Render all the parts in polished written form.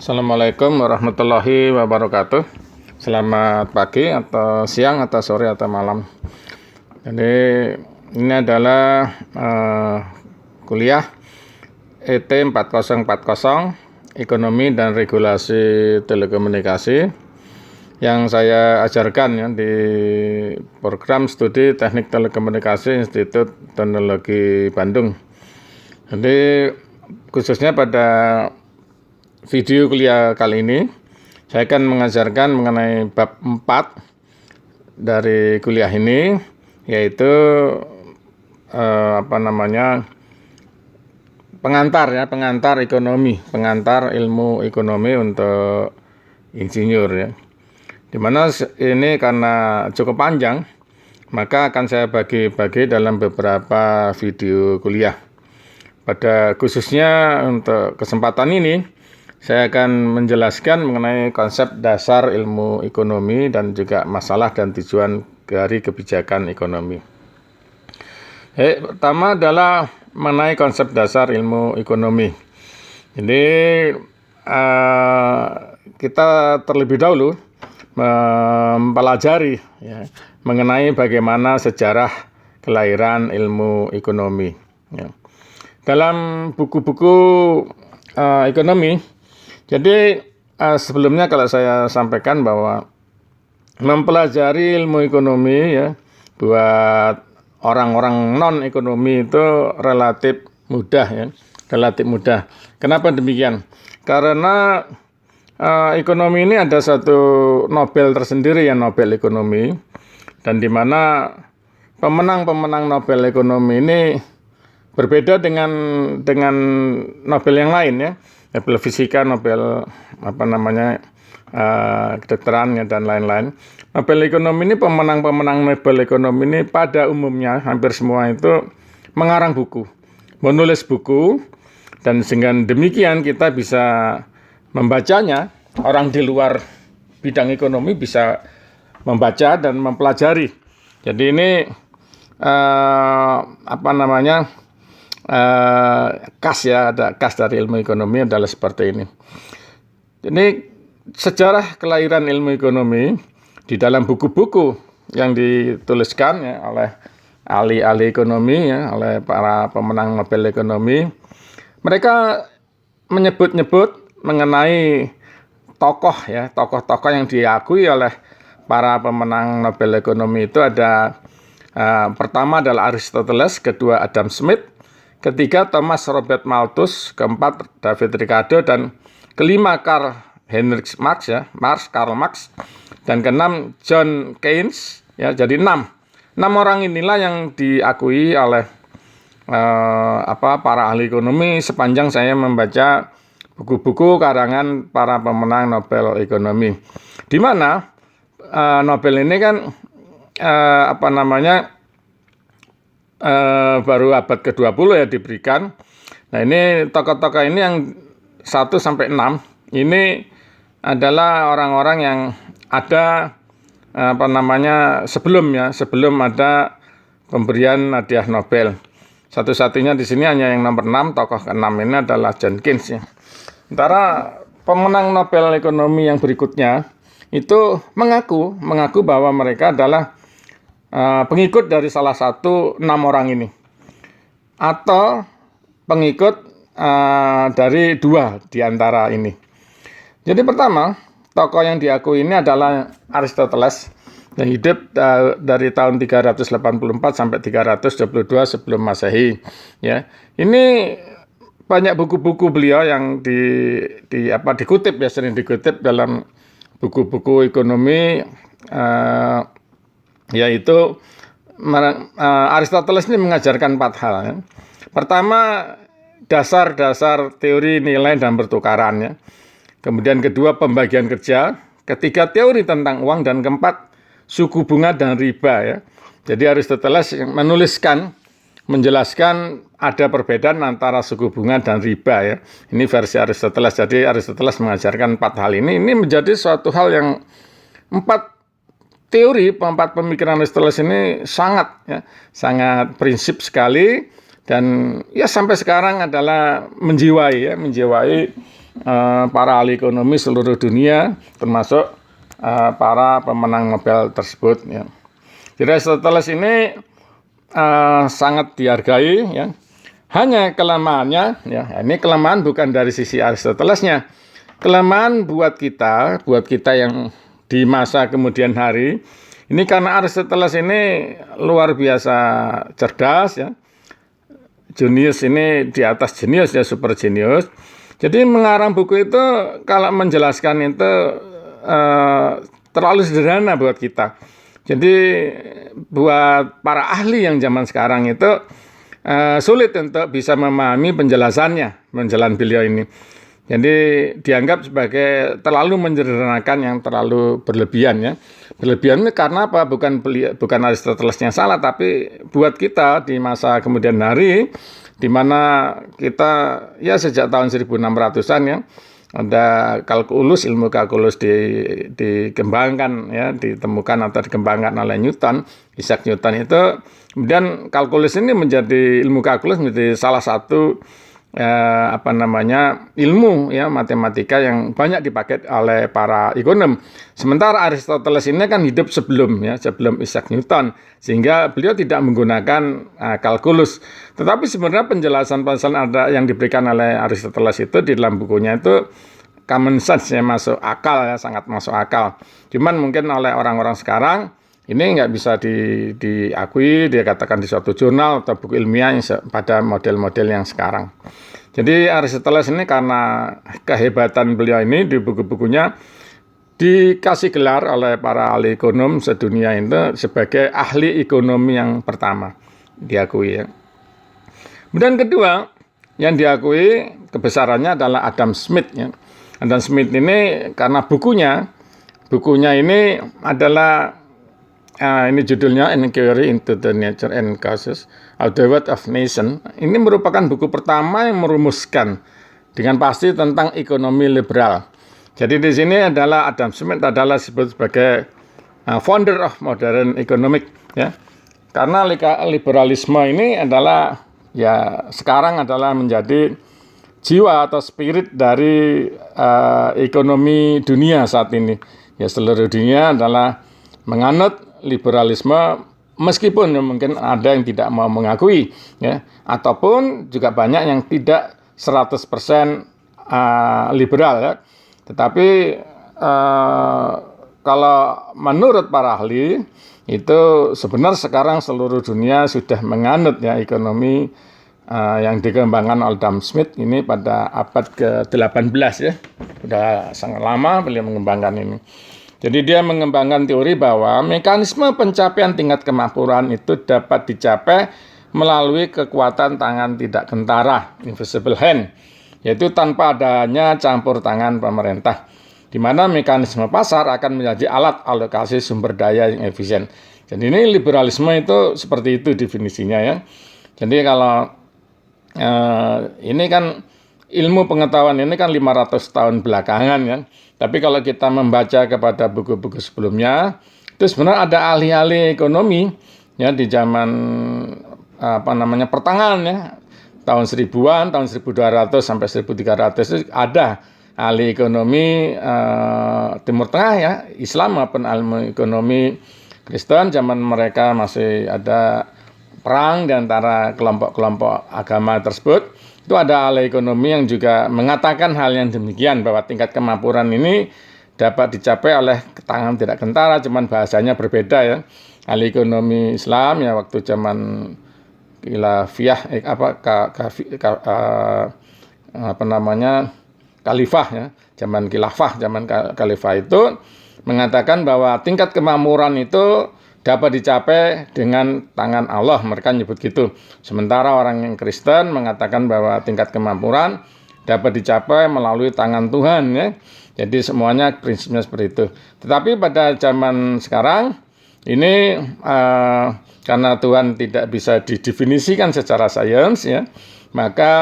Assalamualaikum warahmatullahi wabarakatuh. Selamat pagi atau siang atau sore atau malam. Jadi ini adalah kuliah ET 4040 Ekonomi dan Regulasi Telekomunikasi yang saya ajarkan ya di program studi Teknik Telekomunikasi Institut Teknologi Bandung. Jadi khususnya pada video kuliah kali ini, saya akan mengajarkan mengenai bab 4 dari kuliah ini, yaitu pengantar ekonomi, pengantar ilmu ekonomi untuk insinyur ya. Dimana ini karena cukup panjang, maka akan saya bagi-bagi dalam beberapa video kuliah. Pada khususnya untuk kesempatan ini, saya akan menjelaskan mengenai konsep dasar ilmu ekonomi dan juga masalah dan tujuan dari kebijakan ekonomi. Pertama adalah mengenai konsep dasar ilmu ekonomi. Jadi kita terlebih dahulu mempelajari ya, mengenai bagaimana sejarah kelahiran ilmu ekonomi. Ya. Dalam buku-buku ekonomi, jadi sebelumnya kalau saya sampaikan bahwa mempelajari ilmu ekonomi ya buat orang-orang non ekonomi itu relatif mudah ya, relatif mudah. Kenapa demikian? Karena ekonomi ini ada satu Nobel tersendiri ya, Nobel ekonomi, dan di mana pemenang-pemenang Nobel ekonomi ini berbeda dengan Nobel yang lain ya. Nobel fisika, Nobel kedokteran ya, dan lain-lain. Nobel ekonomi ini, pemenang-pemenang Nobel ekonomi ini pada umumnya hampir semua itu mengarang buku, menulis buku, dan dengan demikian kita bisa membacanya. Orang di luar bidang ekonomi bisa membaca dan mempelajari. Jadi ini khas ya, ada khas dari ilmu ekonomi adalah seperti ini. Ini sejarah kelahiran ilmu ekonomi di dalam buku-buku yang dituliskan ya oleh ahli-ahli ekonomi ya, oleh para pemenang Nobel ekonomi. Mereka menyebut-nyebut mengenai tokoh-tokoh yang diakui oleh para pemenang Nobel ekonomi itu ada pertama adalah Aristoteles, kedua Adam Smith, ketiga Thomas Robert Malthus, keempat David Ricardo, dan kelima Karl Marx, dan keenam John Keynes ya. Jadi enam orang inilah yang diakui oleh para ahli ekonomi sepanjang saya membaca buku-buku karangan para pemenang Nobel ekonomi. Di mana Nobel ini kan baru abad ke-20 ya diberikan. Nah, ini tokoh-tokoh ini yang 1 sampai 6 ini adalah orang-orang yang ada sebelum ada pemberian hadiah Nobel. Satu-satunya di sini hanya yang nomor 6, tokoh ke-6 ini adalah John Keynes ya. Sementara pemenang Nobel ekonomi yang berikutnya itu mengaku bahwa mereka adalah pengikut dari salah satu 6 orang ini, atau pengikut dari 2 di antara ini. Jadi pertama, tokoh yang diakui ini adalah Aristoteles yang hidup dari tahun 384 sampai 322 sebelum Masehi. Ya, ini banyak buku-buku beliau yang dikutip ya, sering dikutip dalam buku-buku ekonomi. Yaitu Aristoteles ini mengajarkan 4 hal ya. Pertama, dasar-dasar teori nilai dan pertukaran ya. Kemudian kedua, pembagian kerja. Ketiga, teori tentang uang. Dan keempat, suku bunga dan riba ya. Jadi Aristoteles menjelaskan ada perbedaan antara suku bunga dan riba ya. Ini versi Aristoteles. Jadi Aristoteles mengajarkan 4 hal ini. Ini menjadi suatu hal yang 4 teori, 4 pemikiran Aristoteles ini sangat prinsip sekali, dan ya sampai sekarang adalah menjiwai para ahli ekonomi seluruh dunia, termasuk para pemenang Nobel tersebut. Ya. Jadi Aristoteles ini sangat dihargai. Ya. Hanya kelemahannya, ya, ini kelemahan bukan dari sisi Aristotelesnya. Kelemahan buat kita yang di masa kemudian hari, ini karena Aristoteles ini luar biasa cerdas, ya. Jenius ini di atas jenius, ya, super jenius. Jadi mengarang buku itu kalau menjelaskan itu terlalu sederhana buat kita. Jadi buat para ahli yang zaman sekarang itu sulit untuk bisa memahami penjelasannya, penjelasan beliau ini. Jadi dianggap sebagai terlalu menyederhanakan, yang terlalu berlebihan, ya. Berlebihan ini karena apa? Bukan Aristoteles yang salah, tapi buat kita di masa kemudian hari, di mana kita ya sejak tahun 1600-an, ya, ada kalkulus, ilmu kalkulus dikembangkan, ya, ditemukan atau dikembangkan oleh Newton, Isaac Newton itu. Kemudian kalkulus ini ilmu kalkulus menjadi salah satu ilmu, ya, matematika yang banyak dipakai oleh para ekonom. Sementara Aristoteles ini kan hidup sebelum Isaac Newton, sehingga beliau tidak menggunakan kalkulus. Tetapi sebenarnya penjelasan ada yang diberikan oleh Aristoteles itu di dalam bukunya itu common sense, ya, masuk akal, ya, sangat masuk akal. Cuman mungkin oleh orang-orang sekarang ini nggak bisa diakui, dia katakan di suatu jurnal atau buku ilmiah pada model-model yang sekarang. Jadi Aristoteles ini karena kehebatan beliau ini di buku-bukunya dikasih gelar oleh para ahli ekonom sedunia itu sebagai ahli ekonomi yang pertama diakui, ya. Kemudian kedua yang diakui kebesarannya adalah Adam Smith, ya. Adam Smith ini karena bukunya ini adalah ini judulnya Inquiry into the Nature and Causes of the Wealth of Nations. Ini merupakan buku pertama yang merumuskan dengan pasti tentang ekonomi liberal. Jadi di sini adalah Adam Smith adalah disebut sebagai founder of modern economic, ya. Karena liberalisme ini adalah, ya, sekarang adalah menjadi jiwa atau spirit dari ekonomi dunia saat ini. Ya, seluruh dunia adalah menganut liberalisme, meskipun mungkin ada yang tidak mau mengakui, ya, ataupun juga banyak yang tidak 100% liberal, ya. Tetapi kalau menurut para ahli itu sebenarnya sekarang seluruh dunia sudah menganut, ya, ekonomi yang dikembangkan oleh Adam Smith ini pada abad ke-18, ya. Sudah sangat lama beliau mengembangkan ini. Jadi dia mengembangkan teori bahwa mekanisme pencapaian tingkat kemakmuran itu dapat dicapai melalui kekuatan tangan tidak kentara, invisible hand, yaitu tanpa adanya campur tangan pemerintah, di mana mekanisme pasar akan menjadi alat alokasi sumber daya yang efisien. Jadi ini liberalisme itu seperti itu definisinya, ya. Jadi kalau ini kan ilmu pengetahuan ini kan 500 tahun belakangan, ya. Tapi kalau kita membaca kepada buku-buku sebelumnya, itu sebenarnya ada ahli-ahli ekonomi, ya, di zaman pertengahan, ya, tahun 1000-an, tahun 1200 sampai 1300 itu ada ahli ekonomi Timur Tengah, ya, Islam maupun ilmu ekonomi Kristen. Zaman mereka masih ada perang di antara kelompok-kelompok agama tersebut. Itu ada ahli ekonomi yang juga mengatakan hal yang demikian, bahwa tingkat kemakmuran ini dapat dicapai oleh tangan tidak kentara, cuman bahasanya berbeda, ya. Ahli ekonomi Islam, ya, waktu zaman khilafah, khalifah, ya, zaman khilafah, zaman khalifah itu mengatakan bahwa tingkat kemakmuran itu dapat dicapai dengan tangan Allah, mereka nyebut gitu. Sementara orang yang Kristen mengatakan bahwa tingkat kemakmuran dapat dicapai melalui tangan Tuhan, ya. Jadi semuanya prinsipnya seperti itu. Tetapi pada zaman sekarang ini karena Tuhan tidak bisa didefinisikan secara sains, ya, maka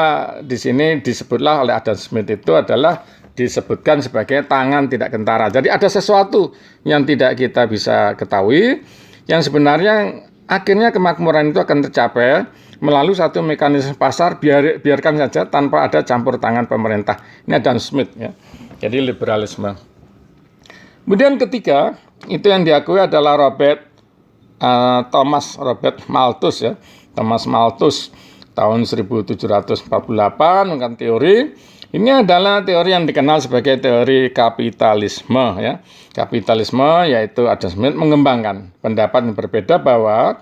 di sini disebutlah oleh Adam Smith itu adalah disebutkan sebagai tangan tidak kentara. Jadi ada sesuatu yang tidak kita bisa ketahui, yang sebenarnya akhirnya kemakmuran itu akan tercapai melalui satu mekanisme pasar, biarkan saja tanpa ada campur tangan pemerintah. Ini Adam Smith ya. Jadi liberalisme. Kemudian ketiga, itu yang diakui adalah Thomas Robert Malthus ya. Thomas Malthus tahun 1748 dengan teori. Ini adalah teori yang dikenal sebagai teori kapitalisme ya. Kapitalisme yaitu Adam Smith mengembangkan pendapat yang berbeda bahwa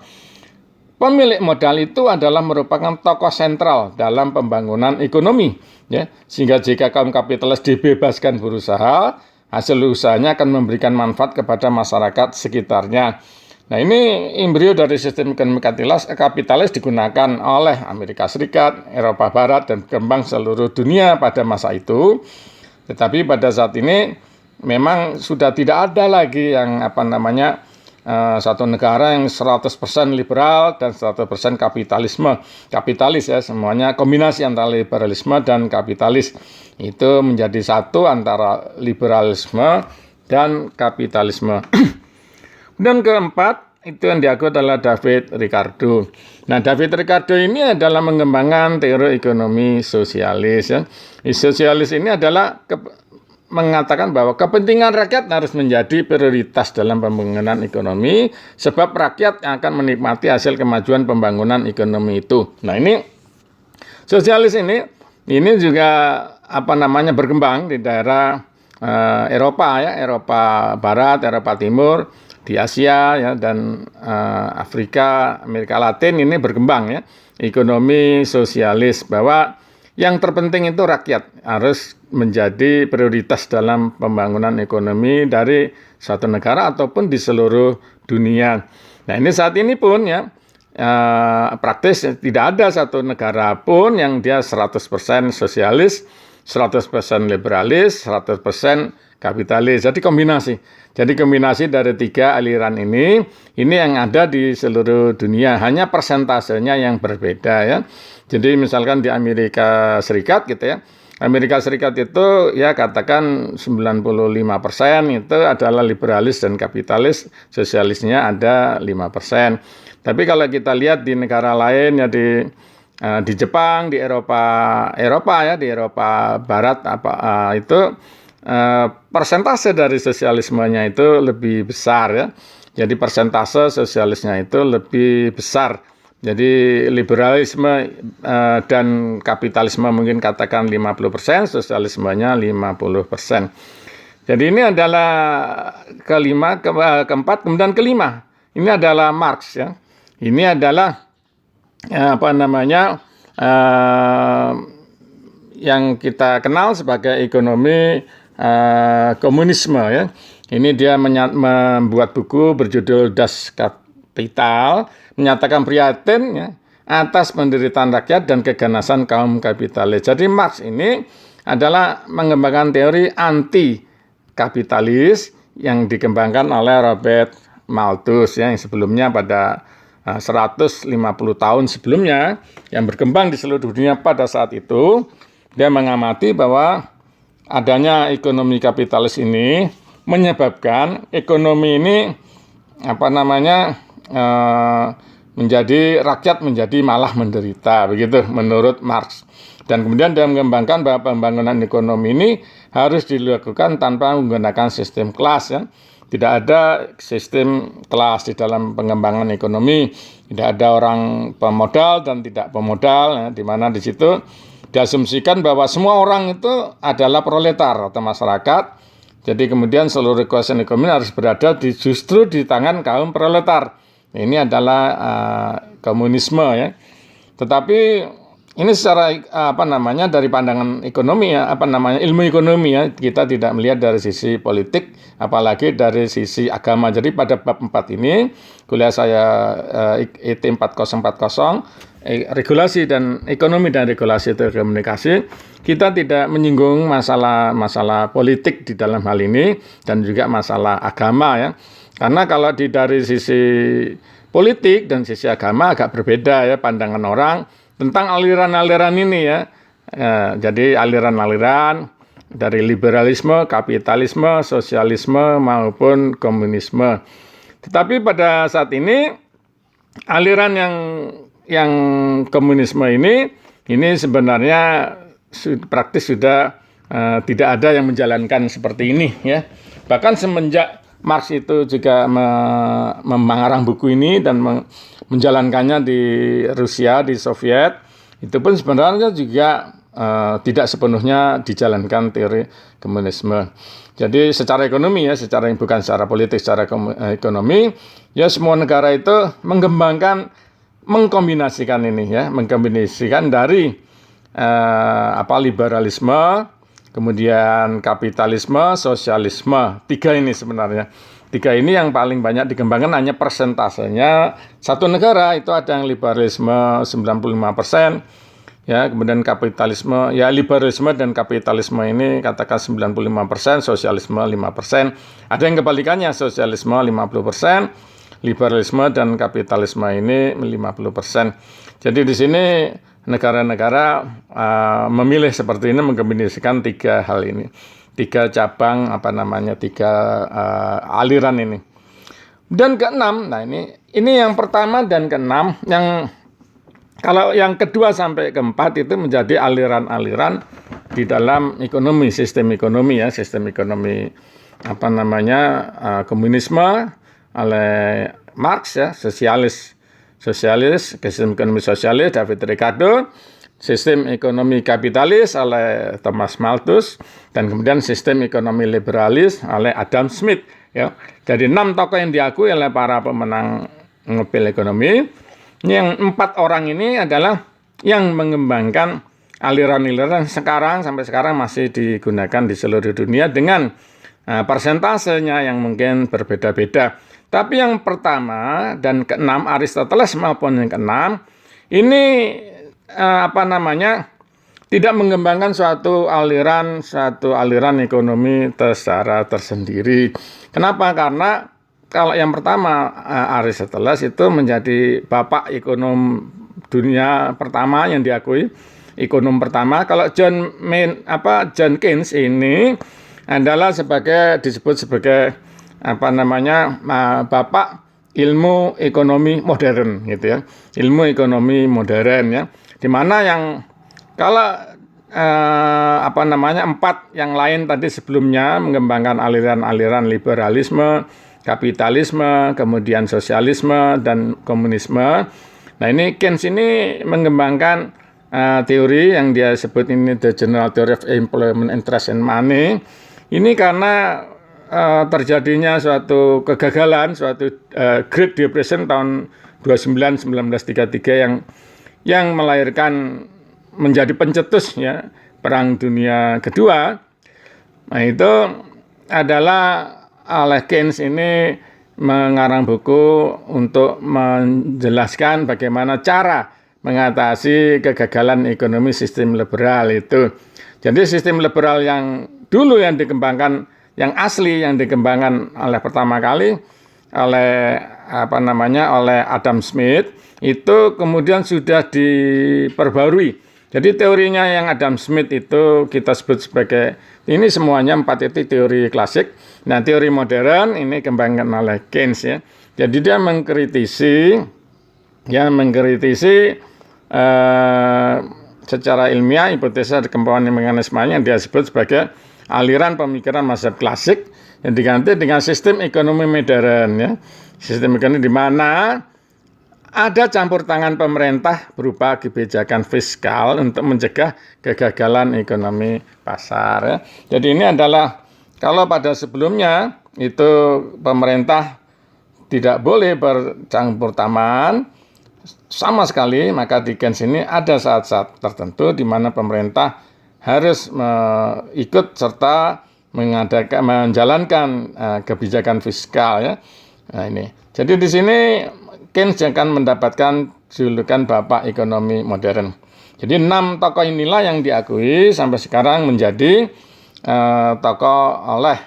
pemilik modal itu adalah merupakan tokoh sentral dalam pembangunan ekonomi ya. Sehingga jika kaum kapitalis dibebaskan berusaha, hasil usahanya akan memberikan manfaat kepada masyarakat sekitarnya. Nah, ini embrio dari sistem ekonomi kapitalis digunakan oleh Amerika Serikat, Eropa Barat, dan berkembang seluruh dunia pada masa itu. Tetapi pada saat ini memang sudah tidak ada lagi yang satu negara yang 100% liberal dan 100% kapitalis ya, semuanya kombinasi antara liberalisme dan kapitalis. Itu menjadi satu antara liberalisme dan kapitalisme. Dan keempat, itu yang diakui adalah David Ricardo. Nah, David Ricardo ini adalah mengembangkan teori ekonomi sosialis ya. Sosialis ini adalah mengatakan bahwa kepentingan rakyat harus menjadi prioritas dalam pembangunan ekonomi, sebab rakyat yang akan menikmati hasil kemajuan pembangunan ekonomi itu. Nah, ini sosialis ini juga berkembang di daerah Eropa ya, Eropa Barat, Eropa Timur, di Asia ya, dan Afrika, Amerika Latin ini berkembang ya. Ekonomi sosialis bahwa yang terpenting itu rakyat harus menjadi prioritas dalam pembangunan ekonomi dari suatu negara ataupun di seluruh dunia. Nah, ini saat ini pun ya praktis tidak ada satu negara pun yang dia 100% sosialis, 100% liberalis, 100% kapitalis. Jadi kombinasi dari tiga aliran ini yang ada di seluruh dunia, hanya persentasenya yang berbeda ya. Jadi misalkan di Amerika Serikat gitu ya. Amerika Serikat itu ya katakan 95% itu adalah liberalis dan kapitalis, sosialisnya ada 5%. Tapi kalau kita lihat di negara lain ya, di Jepang, di Eropa ya, di Eropa Barat itu persentase dari sosialismenya itu lebih besar ya. Jadi persentase sosialisnya itu lebih besar. Jadi liberalisme dan kapitalisme mungkin katakan 50%, sosialismenya 50%. Jadi ini adalah keempat, kemudian kelima. Ini adalah Marx ya. Ini adalah yang kita kenal sebagai ekonomi komunisme ya. Ini dia membuat buku berjudul Das Kapital, menyatakan prihatin ya, atas penderitaan rakyat dan keganasan kaum kapitalis. Jadi Marx ini adalah mengembangkan teori anti kapitalis yang dikembangkan oleh Robert Malthus ya, yang sebelumnya pada 150 tahun sebelumnya yang berkembang di seluruh dunia pada saat itu. Dia mengamati bahwa adanya ekonomi kapitalis ini menyebabkan ekonomi ini menjadi rakyat menjadi malah menderita, begitu menurut Marx. Dan kemudian dia mengembangkan bahwa pembangunan ekonomi ini harus dilakukan tanpa menggunakan sistem kelas ya. Tidak ada sistem kelas di dalam pengembangan ekonomi. Tidak ada orang pemodal dan tidak pemodal ya, di mana di situ diasumsikan bahwa semua orang itu adalah proletar atau masyarakat. Jadi kemudian seluruh kekuasaan ekonomi harus berada justru di tangan kaum proletar. Ini adalah komunisme ya. Tetapi ini secara dari pandangan ekonomi ya, ilmu ekonomi ya, kita tidak melihat dari sisi politik, apalagi dari sisi agama. Jadi pada bab 4 ini, kuliah saya IT 4040, regulasi dan ekonomi dan regulasi telekomunikasi, kita tidak menyinggung masalah politik di dalam hal ini dan juga masalah agama ya. Karena kalau dari sisi politik dan sisi agama agak berbeda ya pandangan orang tentang aliran-aliran ini ya. Jadi aliran-aliran dari liberalisme, kapitalisme, sosialisme maupun komunisme. Tetapi pada saat ini aliran yang yang komunisme ini sebenarnya praktis sudah tidak ada yang menjalankan seperti ini ya. Bahkan semenjak Marx itu juga mengarang buku ini dan menjalankannya di Rusia, di Soviet, itu pun sebenarnya juga tidak sepenuhnya dijalankan teori komunisme. Jadi secara ekonomi ya, bukan secara politik, secara ekonomi, ya semua negara itu mengkombinasikan ini ya, mengkombinasikan dari liberalisme, kemudian kapitalisme, sosialisme. Tiga ini sebenarnya. Tiga ini yang paling banyak dikembangkan, hanya persentasenya. Satu negara itu ada yang liberalisme 95%, ya, kemudian kapitalisme, ya liberalisme dan kapitalisme ini katakan 95%, sosialisme 5%. Ada yang kebalikannya, sosialisme 50%, liberalisme dan kapitalisme ini 50%. Jadi di sini negara-negara memilih seperti ini, mengkombinasikan tiga hal ini, tiga cabang tiga aliran ini. Dan keenam, nah ini yang pertama dan keenam, kalau yang kedua sampai keempat itu menjadi aliran-aliran di dalam ekonomi, sistem ekonomi ya, sistem ekonomi komunisme oleh Marx ya, sosialis, sistem ekonomi sosialis David Ricardo, sistem ekonomi kapitalis oleh Thomas Malthus, dan kemudian sistem ekonomi liberalis oleh Adam Smith ya. Jadi 6 tokoh yang diakui oleh para pemenang Nobel ekonomi. Yang 4 orang ini adalah yang mengembangkan aliran-aliran sampai sekarang masih digunakan di seluruh dunia dengan persentasenya yang mungkin berbeda-beda. Tapi yang pertama dan keenam, Aristoteles maupun yang keenam, ini tidak mengembangkan suatu aliran ekonomi secara tersendiri. Kenapa? Karena kalau yang pertama, Aristoteles itu menjadi bapak ekonom dunia pertama yang diakui, ekonom pertama. Kalau John Keynes ini adalah disebut sebagai bapak ilmu ekonomi modern gitu ya, ilmu ekonomi modern ya, di mana yang kalau 4 yang lain tadi sebelumnya mengembangkan aliran-aliran liberalisme, kapitalisme, kemudian sosialisme dan komunisme. Nah ini Keynes ini mengembangkan teori yang dia sebut ini The General Theory of Employment, Interest and Money. Ini karena terjadinya suatu kegagalan, suatu Great Depression tahun 1933 yang melahirkan menjadi pencetus ya Perang Dunia Kedua. Nah itu adalah oleh Keynes ini mengarang buku untuk menjelaskan bagaimana cara mengatasi kegagalan ekonomi sistem liberal itu. Jadi sistem liberal yang dulu yang dikembangkan, yang asli yang dikembangkan oleh pertama kali oleh oleh Adam Smith, itu kemudian sudah diperbarui. Jadi teorinya yang Adam Smith itu kita sebut sebagai, ini semuanya 4 itu teori klasik. Nah teori modern ini dikembangkan oleh Keynes ya. Jadi dia mengkritisi secara ilmiah hipotesa kemampuan mekanisme yang dia sebut sebagai aliran pemikiran mazhab klasik yang diganti dengan sistem ekonomi modern ya. Sistem ekonomi di mana ada campur tangan pemerintah berupa kebijakan fiskal untuk mencegah kegagalan ekonomi pasar ya. Jadi ini adalah, kalau pada sebelumnya itu pemerintah tidak boleh bercampur tangan sama sekali, maka di Keynes ini ada saat-saat tertentu di mana pemerintah harus ikut serta menjalankan kebijakan fiskal ya. Nah ini. Jadi di sini Keynes akan mendapatkan julukan bapak ekonomi modern. Jadi 6 tokoh inilah yang diakui sampai sekarang menjadi tokoh oleh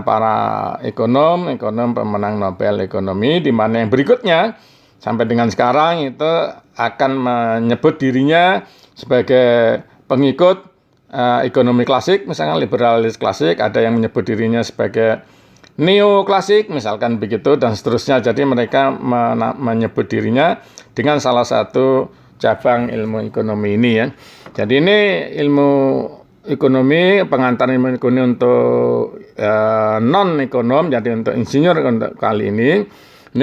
para ekonom pemenang Nobel ekonomi, di mana yang berikutnya sampai dengan sekarang itu akan menyebut dirinya sebagai pengikut ekonomi klasik, misalnya liberalis klasik. Ada yang menyebut dirinya sebagai neoklasik misalkan begitu dan seterusnya. Jadi mereka menyebut dirinya dengan salah satu cabang ilmu ekonomi ini ya. Jadi ini ilmu ekonomi, pengantar ilmu ekonomi untuk non-ekonom, jadi untuk insinyur untuk kali ini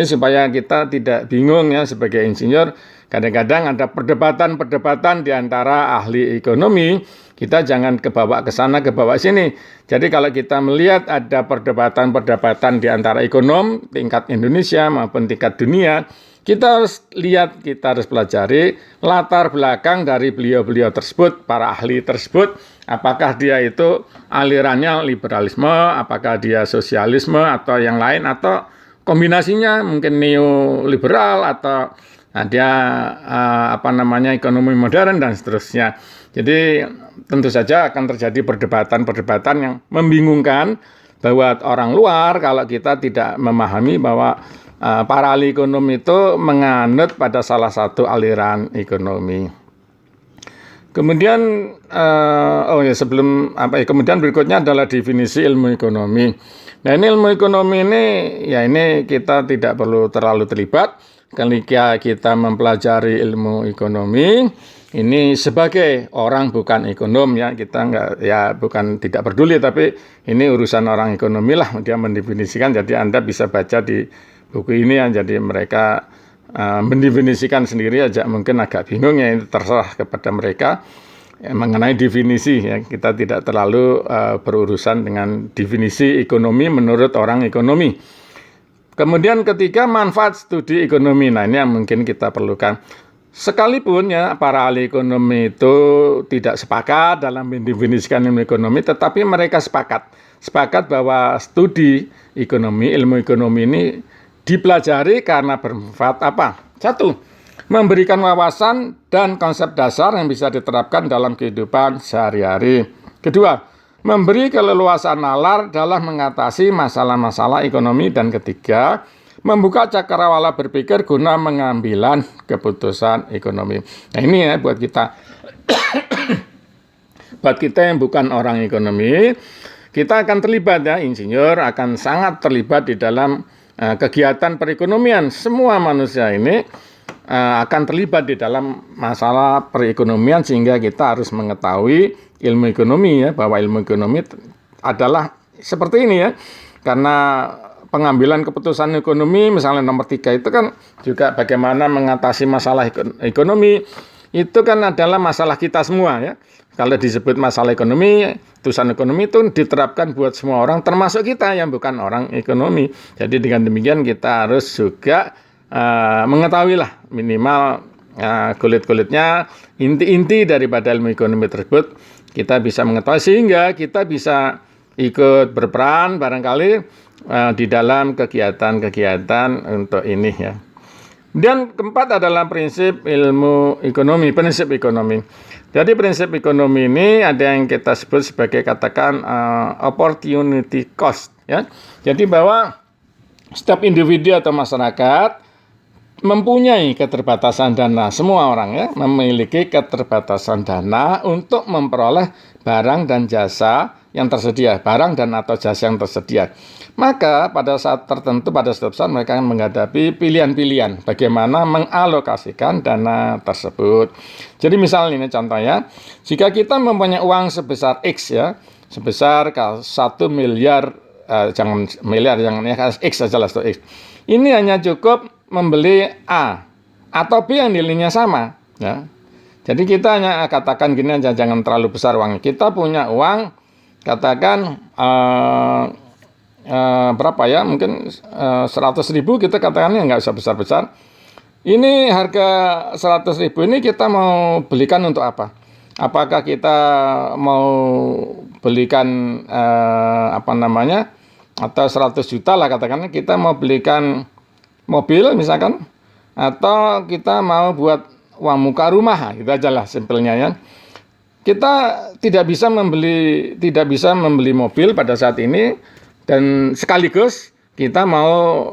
supaya kita tidak bingung ya sebagai insinyur. Kadang-kadang ada perdebatan-perdebatan di antara ahli ekonomi, kita jangan kebawa ke sana, kebawa sini. Jadi kalau kita melihat ada perdebatan-perdebatan di antara ekonom tingkat Indonesia maupun tingkat dunia, kita harus lihat, kita harus pelajari latar belakang dari beliau-beliau tersebut, para ahli tersebut, apakah dia itu alirannya liberalisme, apakah dia sosialisme atau yang lain, atau kombinasinya mungkin neoliberal atau dia ekonomi modern dan seterusnya. Jadi tentu saja akan terjadi perdebatan-perdebatan yang membingungkan bahwa orang luar kalau kita tidak memahami bahwa para ahli ekonomi itu menganut pada salah satu aliran ekonomi. Kemudian kemudian berikutnya adalah definisi ilmu ekonomi. Nah, ini ilmu ekonomi ini kita tidak perlu terlalu terlibat. Ketika kita mempelajari ilmu ekonomi, ini sebagai orang bukan ekonom ya, kita bukan tidak peduli, tapi ini urusan orang ekonomi lah, dia mendefinisikan. Jadi Anda bisa baca di buku ini ya, jadi mereka mendefinisikan sendiri aja mungkin agak bingung ya, itu terserah kepada mereka mengenai definisi ya. Kita tidak terlalu berurusan dengan definisi ekonomi menurut orang ekonomi. Kemudian ketiga, manfaat studi ekonomi. Nah, ini yang mungkin kita perlukan. Sekalipun ya para ahli ekonomi itu tidak sepakat dalam mendefinisikan ilmu ekonomi, tetapi mereka sepakat bahwa studi ekonomi, ilmu ekonomi ini dipelajari karena bermanfaat apa? Satu, memberikan wawasan dan konsep dasar yang bisa diterapkan dalam kehidupan sehari-hari. Kedua, memberi keleluasan nalar dalam mengatasi masalah-masalah ekonomi. Dan ketiga, membuka cakrawala berpikir guna mengambilan keputusan ekonomi. Nah, ini ya buat kita. Buat kita yang bukan orang ekonomi, kita akan terlibat ya, insinyur akan sangat terlibat di dalam kegiatan perekonomian. Semua manusia ini akan terlibat di dalam masalah perekonomian, sehingga kita harus mengetahui ilmu ekonomi ya, bahwa ilmu ekonomi adalah seperti ini ya. Karena pengambilan keputusan ekonomi misalnya nomor 3 itu kan juga bagaimana mengatasi masalah ekonomi, itu kan adalah masalah kita semua ya. Kalau disebut masalah ekonomi, keputusan ekonomi itu diterapkan buat semua orang, termasuk kita yang bukan orang ekonomi. Jadi dengan demikian kita harus juga mengetahui lah minimal kulit-kulitnya, inti-inti daripada ilmu ekonomi tersebut kita bisa mengetahui, sehingga kita bisa ikut berperan barangkali di dalam kegiatan-kegiatan untuk ini ya. Dan keempat adalah prinsip ilmu ekonomi, prinsip ekonomi. Jadi prinsip ekonomi ini ada yang kita sebut sebagai katakan opportunity cost ya. Jadi bahwa setiap individu atau masyarakat mempunyai keterbatasan dana, semua orang ya memiliki keterbatasan dana untuk memperoleh barang dan jasa yang tersedia, barang dan atau jasa yang tersedia. Maka pada saat tertentu, pada setiap saat mereka akan menghadapi pilihan-pilihan bagaimana mengalokasikan dana tersebut. Jadi misalnya ini contohnya, jika kita mempunyai uang sebesar X ya, sebesar 1 miliar, jangan miliar, jangan ya, X saja lah, X. Ini hanya cukup membeli A atau B yang nilainya sama ya. Jadi kita hanya katakan gini aja, jangan terlalu besar uangnya. Kita punya uang katakan berapa ya, mungkin 100.000, kita katakannya nggak usah besar-besar. Ini harga 100.000 ini kita mau belikan untuk apa? Apakah kita mau belikan atau 100 juta lah katakannya, kita mau belikan mobil misalkan, atau kita mau buat uang muka rumah, gitu aja lah simpelnya ya. Kita tidak bisa membeli mobil pada saat ini, dan sekaligus kita mau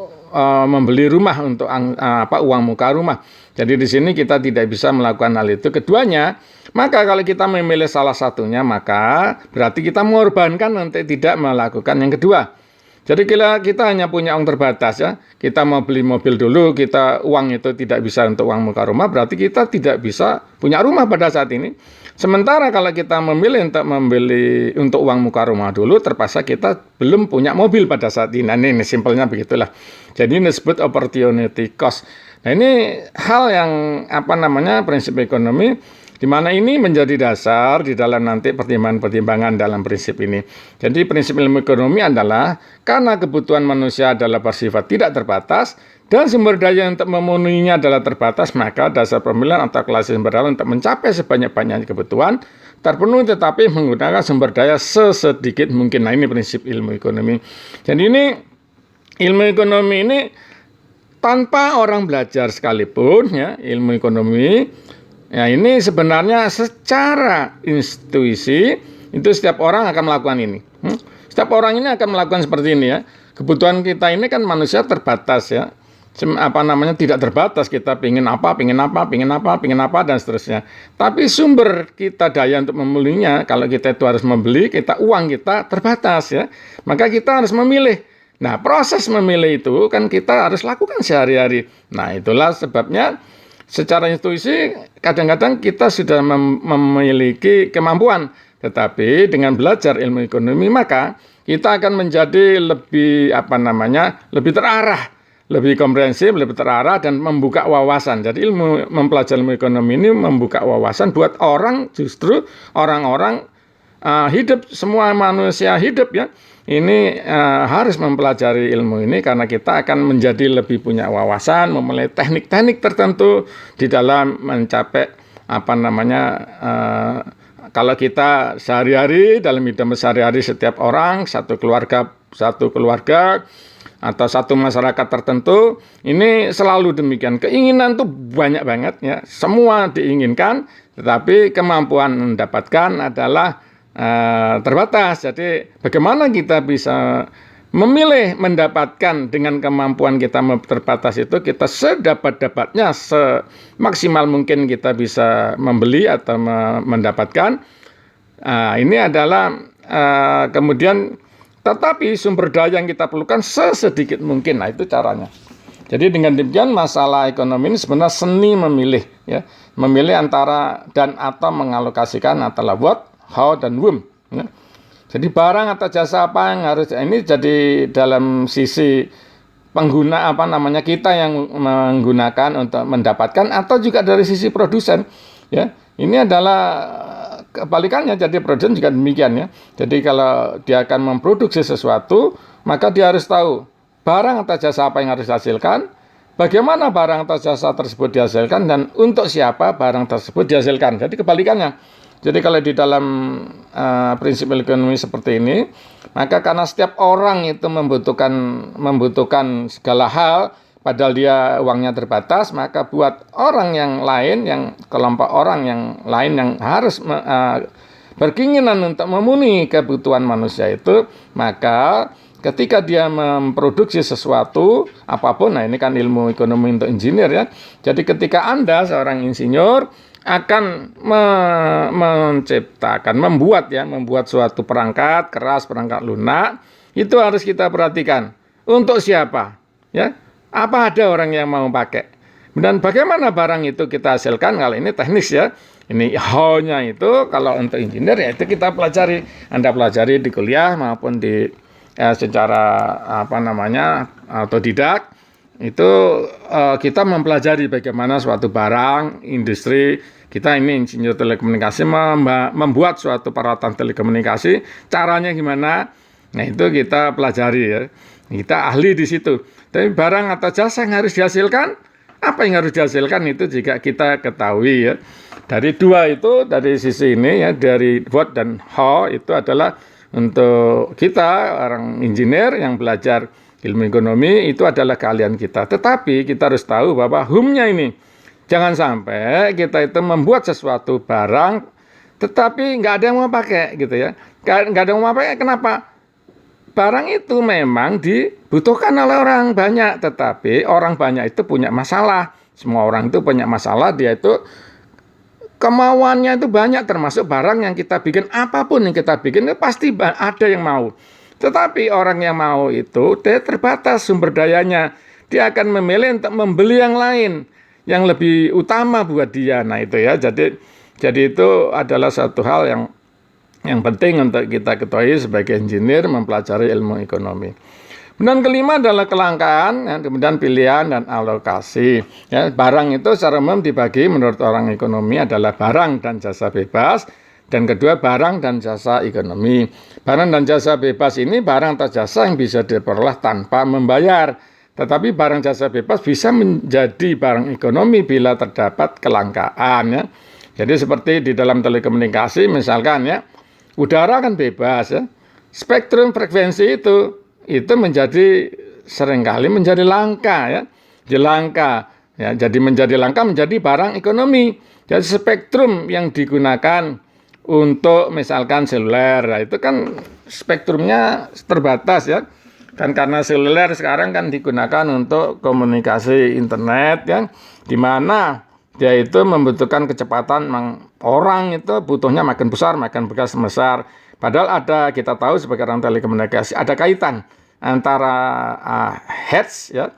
membeli rumah untuk uang muka rumah. Jadi di sini kita tidak bisa melakukan hal itu keduanya. Maka kalau kita memilih salah satunya, maka berarti kita mengorbankan untuk tidak melakukan yang kedua. Jadi kita hanya punya uang terbatas ya. Kita mau beli mobil dulu, uang itu tidak bisa untuk uang muka rumah, berarti kita tidak bisa punya rumah pada saat ini. Sementara kalau kita memilih untuk membeli untuk uang muka rumah dulu, terpaksa kita belum punya mobil pada saat ini. Nah, ini simpelnya begitulah. Jadi ini disebut opportunity cost. Nah, ini hal yang prinsip ekonomi, di mana ini menjadi dasar di dalam nanti pertimbangan-pertimbangan dalam prinsip ini. Jadi prinsip ilmu ekonomi adalah karena kebutuhan manusia adalah bersifat tidak terbatas dan sumber daya untuk memenuhinya adalah terbatas, maka dasar pemilihan atau kelas sumber daya untuk mencapai sebanyak-banyaknya kebutuhan terpenuhi tetapi menggunakan sumber daya sesedikit mungkin. Nah, ini prinsip ilmu ekonomi. Jadi ini ilmu ekonomi ini tanpa orang belajar sekalipun ya, ilmu ekonomi ya ini sebenarnya secara intuisi itu setiap orang akan melakukan ini. Setiap orang ini akan melakukan seperti ini ya. Kebutuhan kita ini kan manusia terbatas ya. Tidak terbatas, kita pingin apa dan seterusnya. Tapi sumber kita daya untuk memenuhinya, kalau kita itu harus membeli, uang kita terbatas ya. Maka kita harus memilih. Nah, proses memilih itu kan kita harus lakukan sehari-hari. Nah, itulah sebabnya secara intuisi kadang-kadang kita sudah memiliki kemampuan, tetapi dengan belajar ilmu ekonomi maka kita akan menjadi lebih lebih terarah, lebih komprehensif, lebih terarah dan membuka wawasan. Jadi mempelajari ilmu ekonomi ini membuka wawasan buat orang-orang hidup, semua manusia hidup ya. Ini harus mempelajari ilmu ini karena kita akan menjadi lebih punya wawasan, memulai teknik-teknik tertentu di dalam mencapai kalau kita sehari-hari dalam hidup sehari-hari setiap orang, satu keluarga atau satu masyarakat tertentu, ini selalu demikian. Keinginan tuh banyak banget ya, semua diinginkan, tetapi kemampuan mendapatkan adalah terbatas. Jadi bagaimana kita bisa memilih mendapatkan dengan kemampuan kita terbatas itu, kita sedapat-dapatnya, semaksimal mungkin kita bisa membeli atau mendapatkan. Ini adalah kemudian tetapi sumber daya yang kita perlukan sesedikit mungkin. Nah, itu caranya. Jadi dengan demikian masalah ekonomi ini sebenarnya seni memilih ya. Memilih antara dan atau mengalokasikan antara what, how, dan whom ya. Jadi barang atau jasa apa yang harus ini jadi dalam sisi pengguna kita yang menggunakan untuk mendapatkan atau juga dari sisi produsen ya. Ini adalah kebalikannya, jadi produsen juga demikian ya. Jadi kalau dia akan memproduksi sesuatu, maka dia harus tahu barang atau jasa apa yang harus dihasilkan, bagaimana barang atau jasa tersebut dihasilkan, dan untuk siapa barang tersebut dihasilkan. Jadi kebalikannya. Jadi kalau di dalam prinsip ekonomi seperti ini, maka karena setiap orang itu membutuhkan segala hal, padahal dia uangnya terbatas, maka buat orang yang lain, kelompok orang yang lain yang harus berkeinginan untuk memenuhi kebutuhan manusia itu, maka ketika dia memproduksi sesuatu, apapun, nah ini kan ilmu ekonomi untuk insinyur ya. Jadi ketika Anda seorang insinyur akan membuat suatu perangkat keras, perangkat lunak, itu harus kita perhatikan. Untuk siapa? Ya. Apa ada orang yang mau pakai? Dan bagaimana barang itu kita hasilkan? Kalau ini teknis ya. Ini how-nya itu kalau untuk engineer ya itu kita pelajari. Anda pelajari di kuliah maupun di secara otodidak. Itu kita mempelajari bagaimana suatu barang, industri. Kita ini insinyur telekomunikasi membuat suatu peralatan telekomunikasi. Caranya gimana? Nah itu kita pelajari ya. Kita ahli di situ. Tapi barang atau jasa yang harus dihasilkan, apa yang harus dihasilkan itu juga kita ketahui ya. Dari dua itu, dari sisi ini ya, dari what dan how itu adalah untuk kita orang engineer yang belajar ilmu ekonomi itu adalah keahlian kita. Tetapi kita harus tahu bahwa whom-nya ini. Jangan sampai kita itu membuat sesuatu barang, tetapi nggak ada yang mau pakai gitu ya. Nggak ada yang mau pakai, kenapa? Barang itu memang dibutuhkan oleh orang banyak, tetapi orang banyak itu punya masalah. Semua orang itu punya masalah, dia itu kemauannya itu banyak, termasuk barang yang kita bikin, apapun yang kita bikin itu pasti ada yang mau. Tetapi orang yang mau itu dia terbatas sumber dayanya. Dia akan memilih untuk membeli yang lain yang lebih utama buat dia. Nah itu ya. Jadi itu adalah satu hal yang penting untuk kita ketahui sebagai engineer mempelajari ilmu ekonomi. Kemudian kelima adalah kelangkaan, ya, kemudian pilihan dan alokasi. Ya, barang itu secara umum dibagi menurut orang ekonomi adalah barang dan jasa bebas, dan kedua barang dan jasa ekonomi. Barang dan jasa bebas ini barang atau jasa yang bisa diperoleh tanpa membayar. Tetapi barang jasa bebas bisa menjadi barang ekonomi bila terdapat kelangkaan. Ya. Jadi seperti di dalam telekomunikasi misalkan ya, udara kan bebas ya. Spektrum frekuensi itu menjadi seringkali menjadi langka ya. Jadi menjadi langka menjadi barang ekonomi. Jadi spektrum yang digunakan untuk misalkan seluler, nah itu kan spektrumnya terbatas ya. Kan karena seluler sekarang kan digunakan untuk komunikasi internet ya, di mana dia itu membutuhkan kecepatan, orang itu butuhnya makin besar, makin besar. Padahal kita tahu sebagai orang telekomunikasi ada kaitan antara hertz ya,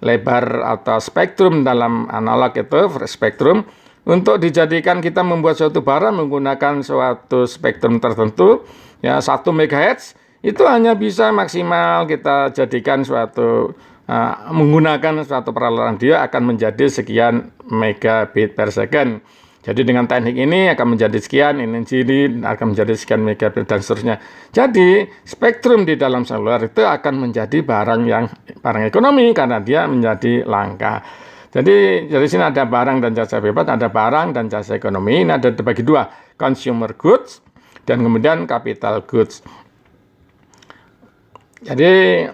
lebar atau spektrum dalam analog itu spektrum untuk dijadikan kita membuat suatu barang menggunakan suatu spektrum tertentu ya 1 MHz itu hanya bisa maksimal kita jadikan suatu menggunakan suatu peralatan dia akan menjadi sekian megabit per second. Jadi dengan teknik ini akan menjadi sekian, ini akan menjadi sekian megabit dan seterusnya. Jadi spektrum di dalam seluler itu akan menjadi barang ekonomi karena dia menjadi langka. Jadi dari sini ada barang dan jasa bebas, ada barang dan jasa ekonomi. Ini ada dibagi dua, consumer goods dan kemudian capital goods. Jadi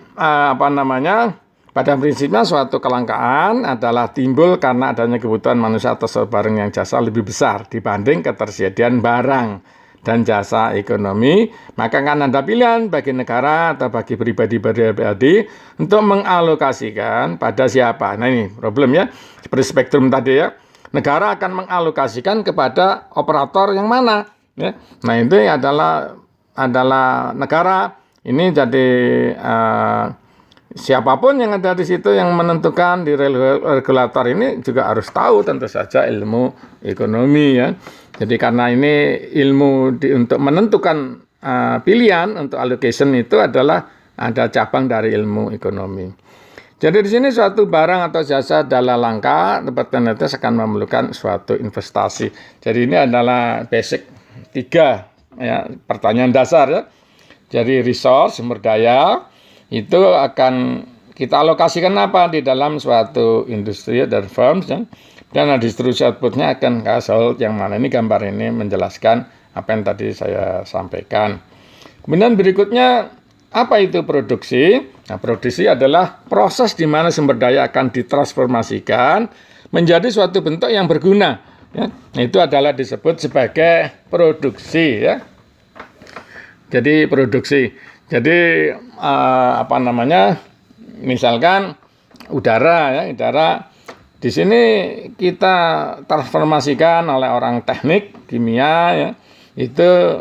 pada prinsipnya suatu kelangkaan adalah timbul karena adanya kebutuhan manusia atas barang yang jasa lebih besar dibanding ketersediaan barang dan jasa ekonomi. Maka kan ada pilihan bagi negara atau bagi pribadi untuk mengalokasikan pada siapa. Nah ini problem ya, seperti spektrum tadi ya. Negara akan mengalokasikan kepada operator yang mana. Ya. Nah itu adalah negara. Ini jadi siapapun yang ada di situ yang menentukan di regulator ini juga harus tahu tentu saja ilmu ekonomi ya. Jadi karena ini ilmu untuk menentukan pilihan untuk allocation itu adalah ada cabang dari ilmu ekonomi. Jadi di sini suatu barang atau jasa adalah langka, tempat penetes akan memerlukan suatu investasi. Jadi ini adalah basic 3 ya, pertanyaan dasar ya. Jadi resource, sumber daya, itu akan kita alokasikan apa di dalam suatu industri dan firms ya. Dan distribusi outputnya akan ke household yang mana ini gambar ini menjelaskan apa yang tadi saya sampaikan. Kemudian berikutnya apa itu produksi? Nah, produksi adalah proses di mana sumber daya akan ditransformasikan menjadi suatu bentuk yang berguna. Ya. Nah, itu adalah disebut sebagai produksi ya. Jadi produksi. Jadi misalkan udara di sini kita transformasikan oleh orang teknik kimia ya, itu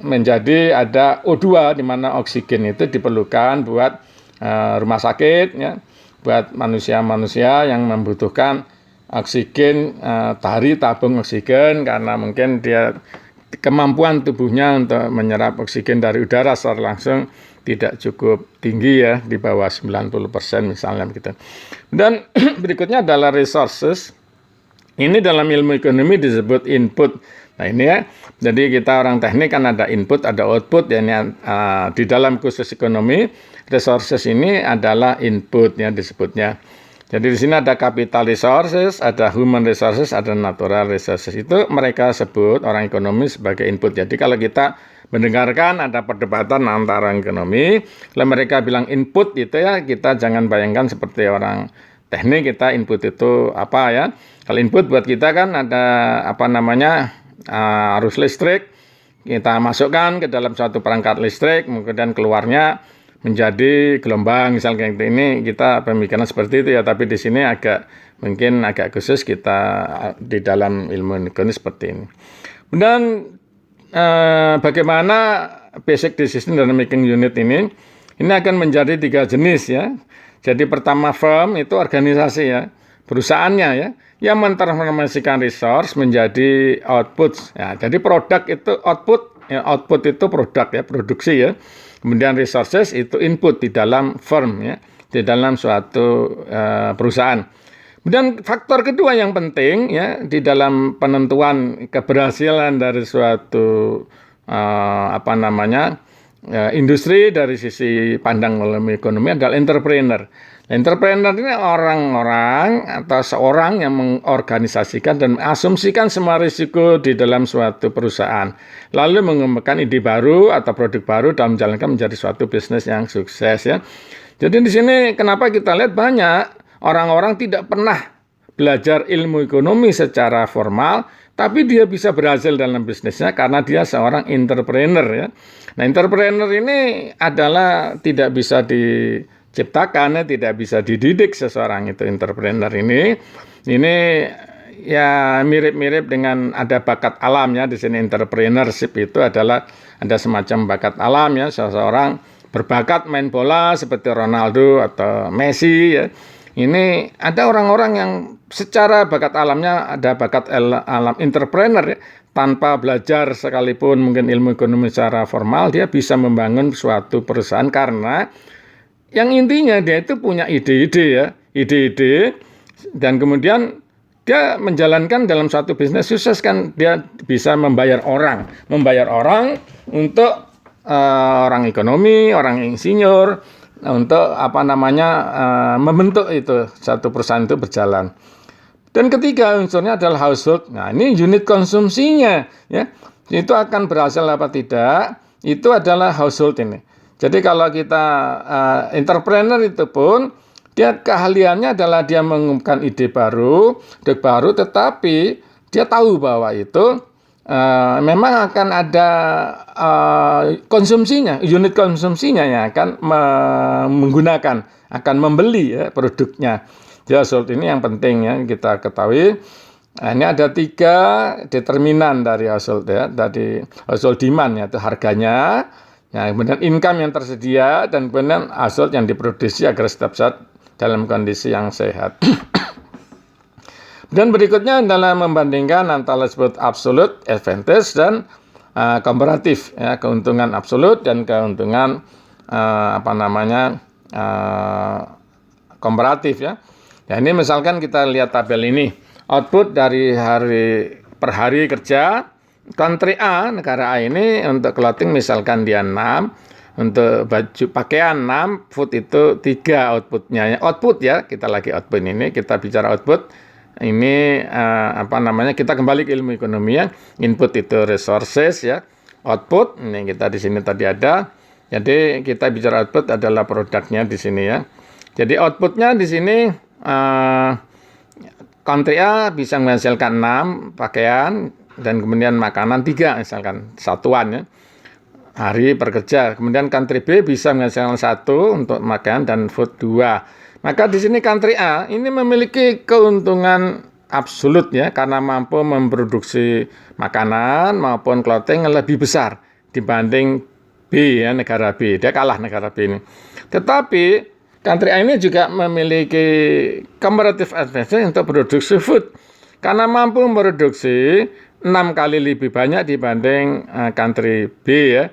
menjadi ada O2 di mana oksigen itu diperlukan buat rumah sakit ya, buat manusia-manusia yang membutuhkan oksigen, tabung oksigen karena mungkin dia kemampuan tubuhnya untuk menyerap oksigen dari udara secara langsung tidak cukup tinggi ya, di bawah 90% misalnya gitu. Dan berikutnya adalah resources. Ini dalam ilmu ekonomi disebut input. Nah ini ya, jadi kita orang teknik kan ada input, ada output ya. Di dalam khusus ekonomi, resources ini adalah input ya disebutnya. Jadi di sini ada capital resources, ada human resources, ada natural resources. Itu mereka sebut orang ekonomi sebagai input. Jadi kalau kita mendengarkan ada perdebatan antara ekonomi, kalau mereka bilang input itu ya, kita jangan bayangkan seperti orang teknik kita input itu apa ya. Kalau input buat kita kan ada arus listrik, kita masukkan ke dalam suatu perangkat listrik, kemudian keluarnya menjadi gelombang misalnya ini, kita pemikiran seperti itu ya, tapi di sini mungkin agak khusus kita di dalam ilmu ekonomi seperti ini. Kemudian bagaimana basic decision making unit ini akan menjadi 3 jenis ya. Jadi pertama firm itu organisasi ya, perusahaannya ya, yang mentransformasikan resource menjadi output. Ya, jadi produk itu output, ya, output itu produk ya, produksi ya. Kemudian resources itu input di dalam firm ya, di dalam suatu perusahaan. Kemudian faktor kedua yang penting ya di dalam penentuan keberhasilan dari suatu industri dari sisi pandang ilmu ekonomi adalah entrepreneur. Entrepreneur ini orang-orang atau seorang yang mengorganisasikan dan mengasumsikan semua risiko di dalam suatu perusahaan, lalu mengembangkan ide baru atau produk baru dalam menjalankan menjadi suatu bisnis yang sukses ya. Jadi di sini kenapa kita lihat banyak orang-orang tidak pernah belajar ilmu ekonomi secara formal, tapi dia bisa berhasil dalam bisnisnya karena dia seorang entrepreneur ya. Nah, entrepreneur ini adalah tidak bisa diciptakan, ya, tidak bisa dididik seseorang itu entrepreneur ini. Ini ya mirip-mirip dengan ada bakat alam ya. Di sini entrepreneurship itu adalah ada semacam bakat alam ya, seseorang berbakat main bola seperti Ronaldo atau Messi ya. Ini ada orang-orang yang secara bakat alamnya ada bakat alam entrepreneur ya. Tanpa belajar sekalipun mungkin ilmu ekonomi secara formal, dia bisa membangun suatu perusahaan karena yang intinya dia itu punya ide-ide ya, ide-ide, dan kemudian dia menjalankan dalam suatu bisnis sukses kan, dia bisa membayar orang untuk orang ekonomi, orang insinyur, untuk membentuk itu satu perusahaan itu berjalan. Dan ketiga unsurnya adalah household. Nah, ini unit konsumsinya ya. Itu akan berhasil apa tidak, itu adalah household ini. Jadi kalau kita entrepreneur itu pun dia keahliannya adalah dia mengumumkan ide baru, tetapi dia tahu bahwa itu memang akan ada konsumsinya, unit konsumsinya yang akan menggunakan, akan membeli ya, produknya. Jadi household ini yang penting ya kita ketahui. Nah, ini ada 3 determinan dari household ya, dari household demand yaitu harganya, ya, kemudian income yang tersedia, dan kemudian household yang diproduksi agar setiap saat dalam kondisi yang sehat. Dan berikutnya adalah membandingkan antara disebut absolute advantage dan komparatif ya, keuntungan absolut dan keuntungan komparatif ya. Ya, ini misalkan kita lihat tabel ini, output dari hari per hari kerja country A, negara A ini untuk clothing misalkan dia 6, untuk baju pakaian 6, food itu 3 outputnya. Output ya, kita lagi output ini, kita bicara output. Ini kita kembali ke ilmu ekonomi ya. Input itu resources ya. Output ini kita di sini tadi ada. Jadi kita bicara output adalah produknya di sini ya. Jadi outputnya di sini country A bisa menghasilkan 6 pakaian dan kemudian makanan 3 misalkan satuan ya. Hari pekerja. Kemudian country B bisa menghasilkan 1 untuk makanan dan food 2. Maka di sini country A ini memiliki keuntungan absolut ya karena mampu memproduksi makanan maupun clothing yang lebih besar dibanding B ya, negara B. Dia kalah negara B ini. Tetapi country A ini juga memiliki comparative advantage untuk produksi food karena mampu memproduksi 6 kali lebih banyak dibanding country B ya.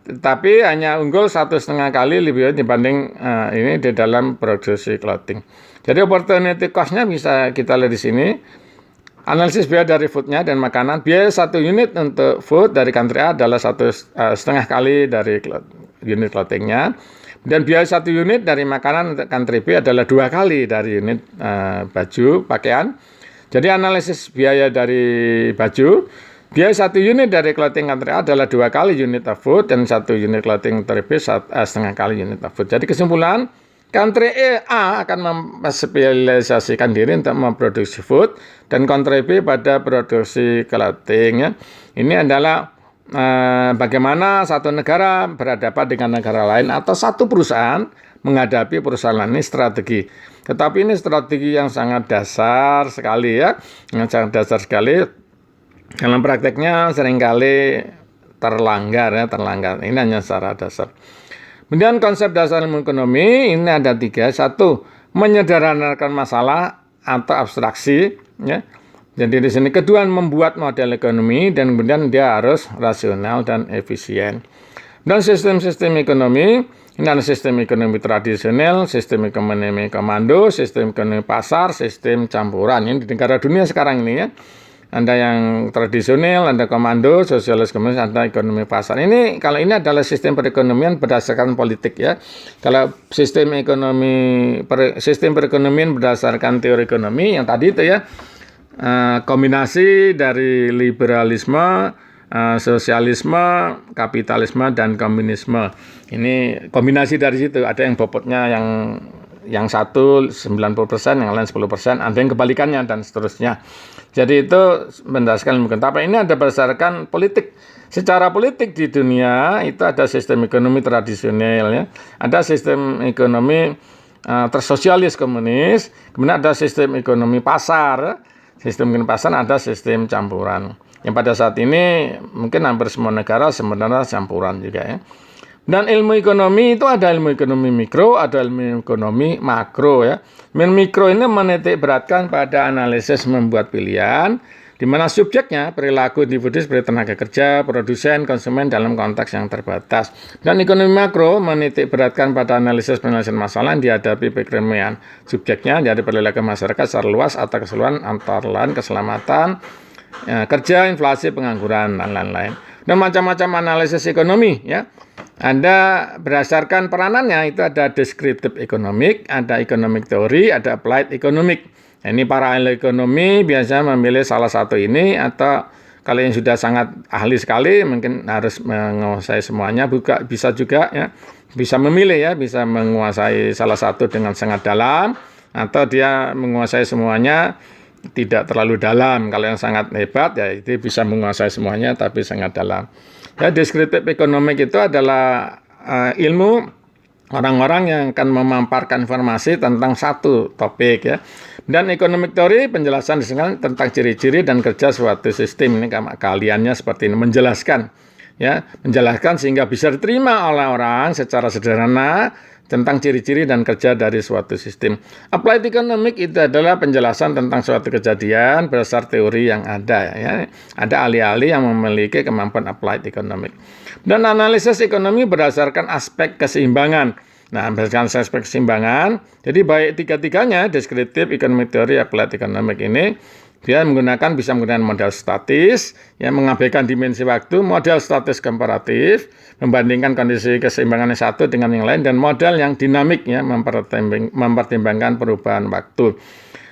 Tapi hanya unggul 1,5 kali lebih banyak dibanding ini di dalam produksi clothing. Jadi opportunity cost-nya bisa kita lihat di sini. Analisis biaya dari foodnya dan makanan. Biaya 1 unit untuk food dari country A adalah 1,5 kali dari unit clothing-nya. Dan biaya 1 unit dari makanan untuk country B adalah 2 kali dari unit baju, pakaian. Jadi analisis biaya dari baju, biaya 1 unit dari clothing country A adalah 2 kali unit of food dan 1 unit clothing country B 1,5 kali unit of food. Jadi kesimpulan, country A akan memspesialisasikan diri untuk memproduksi food dan country B pada produksi clothing ya. Ini adalah bagaimana satu negara berhadapan dengan negara lain atau satu perusahaan menghadapi perusahaan lain. Ini strategi. Tetapi ini strategi yang sangat dasar sekali ya. Yang sangat dasar sekali. Dalam prakteknya seringkali terlanggar ya, terlanggar. Ini hanya secara dasar. Kemudian konsep dasar ilmu ekonomi ini ada 3. 1, menyederhanakan masalah atau abstraksi ya. Jadi di sini kedua, membuat model ekonomi dan kemudian dia harus rasional dan efisien. Dan sistem-sistem ekonomi, ini ada sistem ekonomi tradisional, sistem ekonomi komando, sistem ekonomi pasar, sistem campuran. Ini di negara dunia sekarang ini ya. Ada yang tradisional, ada komando, sosialis komunis, ada ekonomi pasar. Ini kalau ini adalah sistem perekonomian berdasarkan politik ya. Kalau sistem perekonomian berdasarkan teori ekonomi yang tadi itu ya, kombinasi dari liberalisme, sosialisme, kapitalisme, dan komunisme. Ini kombinasi dari situ. Ada yang bobotnya yang satu 90%, yang lain 10%, ada yang kebalikannya dan seterusnya. Jadi itu berdasarkan mungkin. Tapi ini ada berdasarkan politik. Secara politik di dunia itu ada sistem ekonomi tradisional ya. Ada sistem ekonomi tersosialis komunis, kemudian ada sistem ekonomi pasar. Sistem ekonomi pasar, ada sistem campuran. Yang pada saat ini mungkin hampir semua negara sebenarnya campuran juga ya. Dan ilmu ekonomi itu ada ilmu ekonomi mikro, ada ilmu ekonomi makro ya. Ilmu mikro ini menitik beratkan pada analisis membuat pilihan, di mana subjeknya perilaku individu seperti tenaga kerja, produsen, konsumen dalam konteks yang terbatas. Dan ekonomi makro menitik beratkan pada analisis penyelesaian masalah yang dihadapi perekonomian. Subjeknya jadi perilaku masyarakat secara luas atau keseluruhan antara lain keselamatan, kerja, inflasi, pengangguran, dan lain-lain. Dan macam-macam analisis ekonomi ya. Ada berdasarkan peranannya itu ada deskriptif ekonomik, ada economic theory, ada applied economic. Ini para ahli ekonomi biasa memilih salah satu ini, atau kalau yang sudah sangat ahli sekali mungkin harus menguasai semuanya, bisa juga ya, bisa memilih ya, bisa menguasai salah satu dengan sangat dalam, atau dia menguasai semuanya tidak terlalu dalam. Kalau yang sangat hebat ya itu bisa menguasai semuanya tapi sangat dalam. Ya, deskriptif ekonomik itu adalah ilmu orang-orang yang akan memamparkan informasi tentang satu topik ya. Dan economic theory penjelasan tentang ciri-ciri dan kerja suatu sistem. Ini keahliannya seperti ini, menjelaskan ya, menjelaskan sehingga bisa diterima oleh orang secara sederhana tentang ciri-ciri dan kerja dari suatu sistem. Applied economic itu adalah penjelasan tentang suatu kejadian berdasar teori yang ada ya. Ada ahli-ahli yang memiliki kemampuan applied economic. Dan analisis ekonomi berdasarkan aspek keseimbangan. Nah, berdasarkan aspek keseimbangan, jadi baik tiga-tiganya, deskriptif, economic theory, applied economic ini, dia bisa menggunakan model statis, yang mengabaikan dimensi waktu, model statis komparatif, membandingkan kondisi keseimbangan yang satu dengan yang lain, dan model yang dinamik, ya, mempertimbangkan perubahan waktu.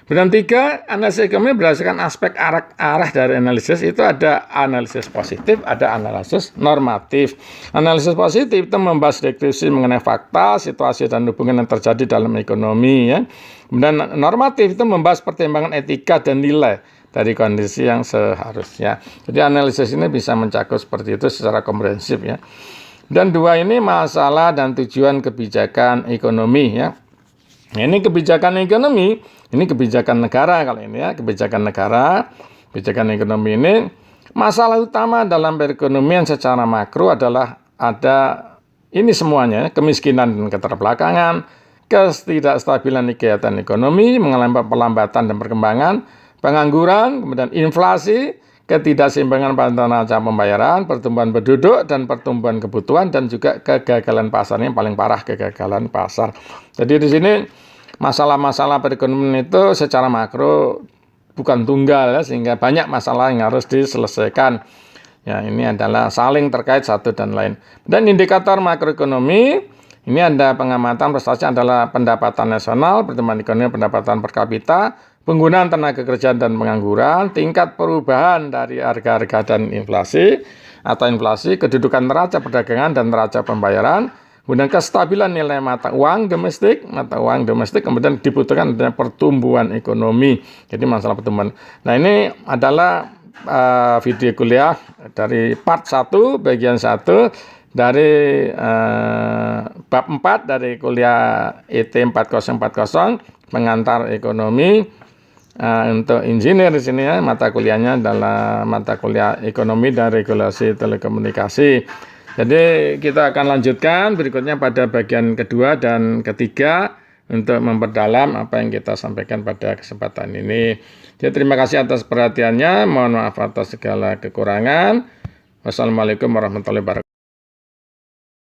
Dan 3, analisis ekonomi berdasarkan aspek arah dari analisis itu ada analisis positif, ada analisis normatif. Analisis positif itu membahas deskripsi mengenai fakta, situasi dan hubungan yang terjadi dalam ekonomi. Ya. Dan normatif itu membahas pertimbangan etika dan nilai dari kondisi yang seharusnya. Jadi analisis ini bisa mencakup seperti itu secara komprehensif ya. Dan 2 ini masalah dan tujuan kebijakan ekonomi ya. Ini kebijakan ekonomi, ini kebijakan negara kalau ini ya, kebijakan negara, kebijakan ekonomi ini masalah utama dalam perekonomian secara makro adalah ada ini semuanya, kemiskinan dan keterbelakangan, ketidakstabilan kegiatan ekonomi, mengalami pelambatan dan perkembangan, pengangguran, kemudian inflasi, ketidakseimbangan pada neraca pembayaran, pertumbuhan penduduk dan pertumbuhan kebutuhan, dan juga kegagalan pasar. Ini yang paling parah, kegagalan pasar. Jadi di sini masalah-masalah perekonomian itu secara makro bukan tunggal ya, sehingga banyak masalah yang harus diselesaikan. Ya, ini adalah saling terkait satu dan lain. Dan indikator makroekonomi ini ada pengamatan prestasi adalah pendapatan nasional, pertumbuhan ekonomi, pendapatan per kapita, penggunaan tenaga kerja dan pengangguran, tingkat perubahan dari harga-harga dan inflasi atau inflasi, kedudukan neraca perdagangan dan neraca pembayaran, kemudian kestabilan nilai mata uang domestik, kemudian dibutuhkan adanya pertumbuhan ekonomi. Jadi masalah pertumbuhan. Nah, ini adalah video kuliah dari part 1, bagian 1 dari bab 4 dari kuliah ET 4040 pengantar ekonomi. untuk engineer di sini ya, mata kuliahnya adalah mata kuliah ekonomi dan regulasi telekomunikasi. Jadi kita akan lanjutkan berikutnya pada bagian kedua dan ketiga untuk memperdalam apa yang kita sampaikan pada kesempatan ini. Jadi terima kasih atas perhatiannya, mohon maaf atas segala kekurangan. Wassalamualaikum warahmatullahi wabarakatuh.